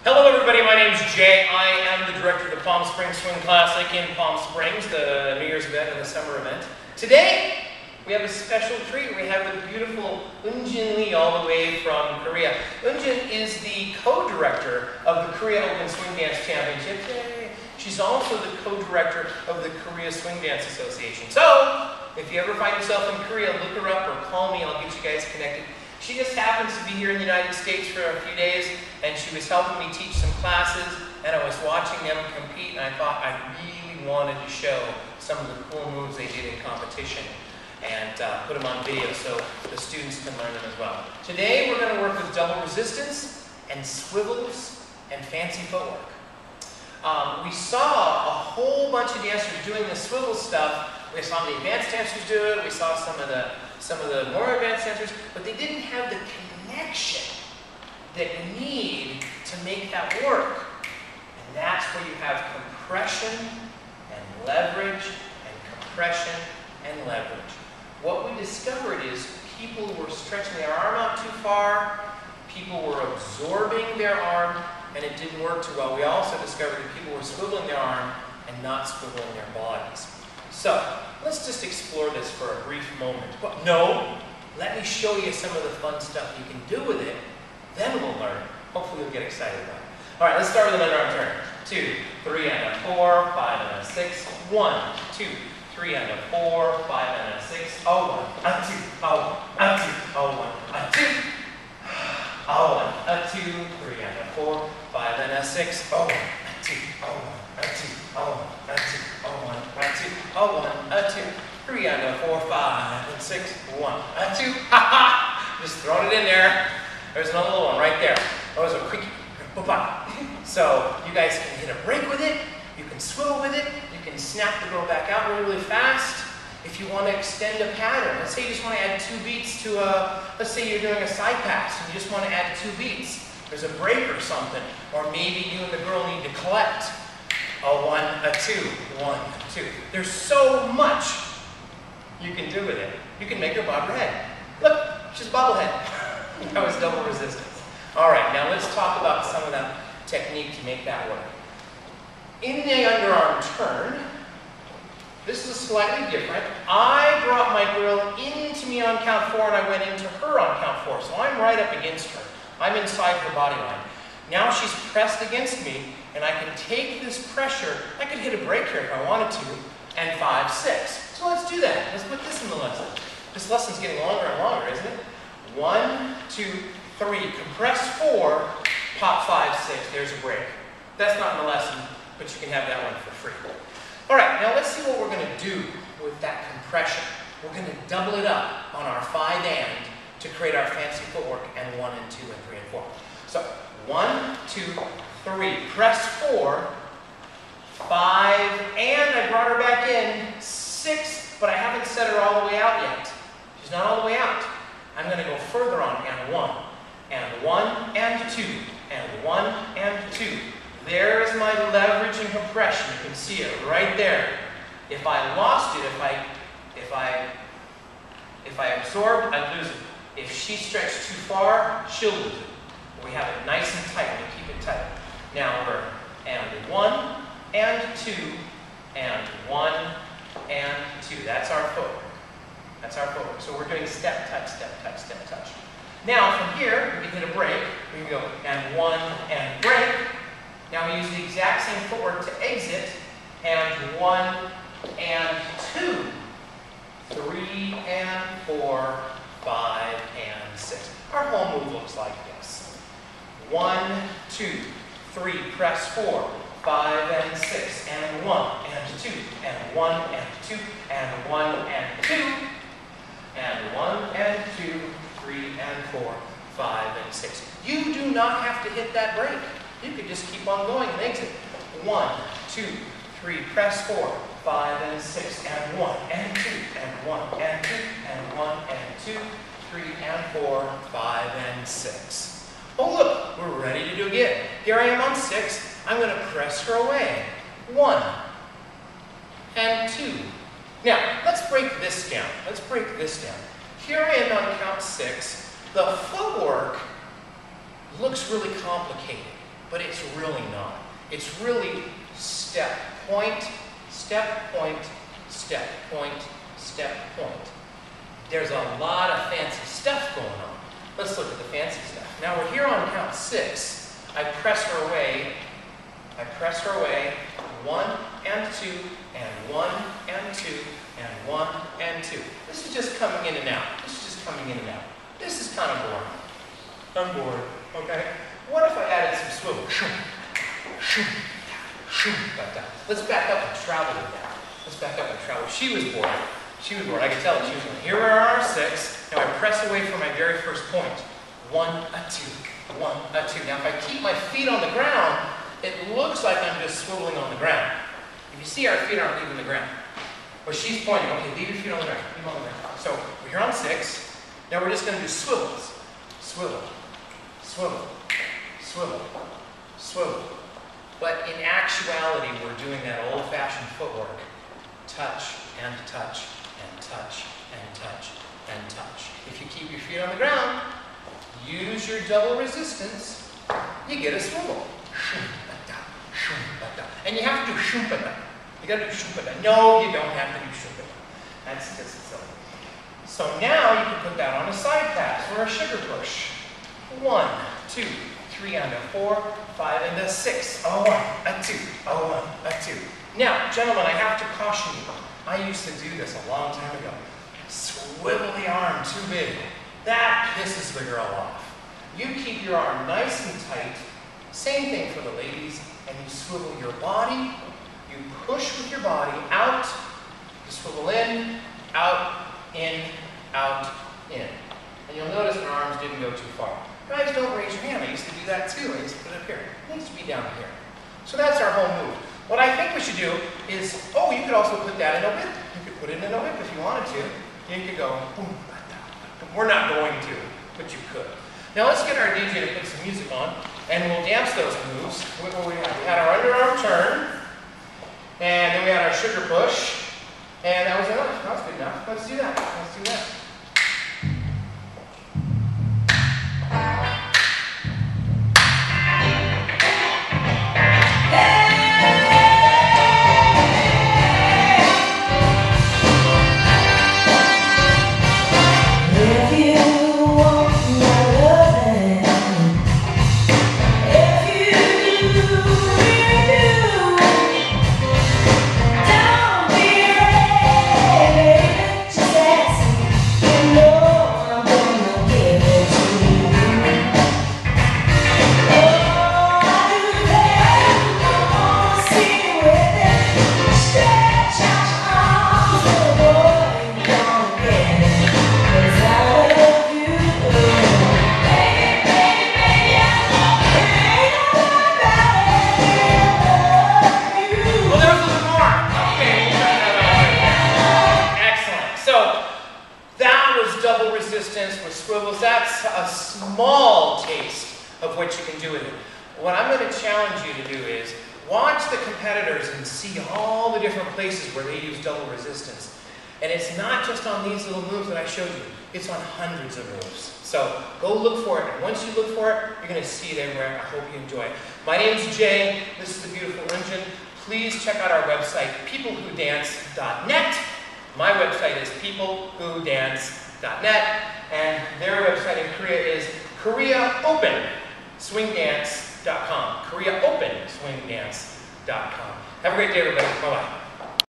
Hello everybody, my name is Jay. I am the director of the Palm Springs Swing Classic in Palm Springs, the New Year's event and the summer event. Today, we have a special treat. We have the beautiful Eunjin Lee all the way from Korea. Eunjin is the co-director of the Korea Open Swing Dance Championship. Yay. She's also the co-director of the Korea Swing Dance Association. So, if you ever find yourself in Korea, look her up or call me, I'll get you guys connected. She just happens to be here in the United States for a few days, and she was helping me teach some classes, and I was watching them compete, and I thought I really wanted to show some of the cool moves they did in competition and put them on video so the students can learn them as well. Today we're going to work with double resistance and swivels and fancy footwork. We saw a whole bunch of dancers doing the swivel stuff. We saw the advanced dancers do it, we saw some of the more advanced dancers, but they didn't have the connection that you need to make that work. And that's where you have compression and leverage and compression and leverage. What we discovered is people were stretching their arm out too far, people were absorbing their arm, and it didn't work too well. We also discovered that people were swiveling their arm and not swiveling their bodies. So, let's just explore this for a brief moment. But no, let me show you some of the fun stuff you can do with it, then we'll learn. Hopefully you'll get excited about it. All right, let's start with an underarm turn. 2, 3 and a 4, 5 and a 6. 1, 2, 3 and a 4, 5 and a 6. Oh, 1, a 2, oh, 1, a 2, oh, 1, a 2. Oh, 1, a 2, 3 and a 4, 5 and a 6. Oh, 1, a 2, oh, 1, a 2, oh, 1, a 2, oh, 1, a 2, oh, 1, a 2, 3 and a 4, 5 and 6, 1, a 2. Ha ha! Just throwing it in there. There's another little one right there. That was a quickie. So you guys can hit a break with it. You can swivel with it. You can snap the girl back out really, really fast. If you want to extend a pattern, let's say you just want to add 2 beats to a, let's say you're doing a side pass and you just want to add 2 beats. There's a break or something. Or maybe you and the girl need to collect. A 1, a 2, 1, 2. There's so much you can do with it. You can make her bob her head. Look, she's bobblehead. That was double resistance. All right, now let's talk about some of that technique to make that work. In the underarm turn, this is slightly different. I brought my girl into me on count 4 and I went into her on count 4. So I'm right up against her. I'm inside her body line. Now she's pressed against me and I can take this pressure. I could hit a break here if I wanted to, and 5, 6. So let's do that. Let's put this in the lesson. This lesson's getting longer and longer, isn't it? 1, 2, 3. Compress 4, pop 5, 6. There's a break. That's not in the lesson, but you can have that one for free. All right, now let's see what we're going to do with that compression. We're going to double it up on our 5 and to create our fancy footwork and 1 and 2 and 3 and 4. So 1, 2, 3. Press 4, 5, and I brought her back in 6, but I haven't set her all the way out yet. She's not all the way out. I'm going to go further on and 1, and 1 and 2, and 1 and 2. There's my leverage and compression. You can see it right there. If I lost it, if I absorbed, I'd lose it. If she stretched too far, she'll lose it. We have it nice and tight. We keep it tight. Now we're and 1 and 2 and 1 and 2. That's our footwork. That's our footwork. So we're doing step, touch, step, touch, step, touch. Now from here, we can hit a break. We can go and 1 and break. Now we use the exact same footwork to exit, and 1 and 2, 3 and 4, 5 and 6. Our whole move looks like this. 1, 2, 3, press 4, 5 and 6, and 1 and 2, and 1 and 2, and 1 and 2, and 1 and 2, 3 and 4, 5 and 6. You do not have to hit that break. You could just keep on going and exit. 1, 2, 3, press 4, 5 and 6, and 1 and 2, and 1 and 2, and 1 and 2, 3 and 4, 5 and 6. Oh look, we're ready to do it again. Here I am on 6. I'm going to press her away. 1 and 2. Now, let's break this down. Let's break this down. Here I am on count 6. The footwork looks really complicated, but it's really not. It's really step, point, step, point, step, point, step, point. There's a lot of fancy stuff going on. Let's look at the fancy stuff. Now we're here on count 6. I press her away. I press her away. 1 and 2 and 1 and 2 and 1 and 2. This is just coming in and out. This is just coming in and out. This is kind of boring. I'm bored. Okay? What if I added some swivel? Like that. Let's back up and travel with that. Let's back up and travel. She was bored. She was bored. I could tell that she was bored. Here we are on 6. Now I press away from my very first point. 1, a 2, 1, a 2. Now if I keep my feet on the ground, it looks like I'm just swiveling on the ground. If you see, our feet aren't leaving the ground. But she's pointing. Okay, leave your feet on the ground. Leave them on the ground. So we're here on 6. Now we're just going to do swivels. Swivel, swivel, swivel, swivel. But in actuality, we're doing that old-fashioned footwork. Touch and touch and touch and touch and touch. If you keep your feet on the ground, use your double resistance, you get a swivel. And you have to do shumpada. You got to do shumpada. No, you don't have to do shumpada. That's just silly. So now you can put that on a side pass or a sugar push. 1, 2, 3 and a 4, 5 and a 6. A 1, a 2, a 1, a 2. Now, gentlemen, I have to caution you. I used to do this a long time ago. Swivel the arm too big. That pisses the girl off. You keep your arm nice and tight. Same thing for the ladies. And you swivel your body. You push with your body out. You swivel in, out, in, out, in. And you'll notice my arms didn't go too far. Guys, don't raise your hand. I used to do that too. I used to put it up here. It needs to be down here. So that's our whole move. What I think we should do is, you could also put that in a whip. You could put it in a whip if you wanted to. You could go, boom, we're not going to, but you could. Now let's get our DJ to put some music on, and we'll dance those moves. What we had? We had our underarm turn, and then we had our sugar push, and that was enough. That was good enough. Let's do that. Let's do that. With swivels, that's a small taste of what you can do with it. What I'm going to challenge you to do is watch the competitors and see all the different places where they use double resistance. And it's not just on these little moves that I showed you. It's on hundreds of moves. So go look for it. And once you look for it, you're going to see it everywhere. I hope you enjoy it. My name's Jay. This is the beautiful Eunjin. Please check out our website, peoplewhodance.net. My website is peoplewhodance.net. And their website in Korea is KoreaOpenSwingDance.com. KoreaOpenSwingDance.com. Have a great day, everybody. Bye-bye.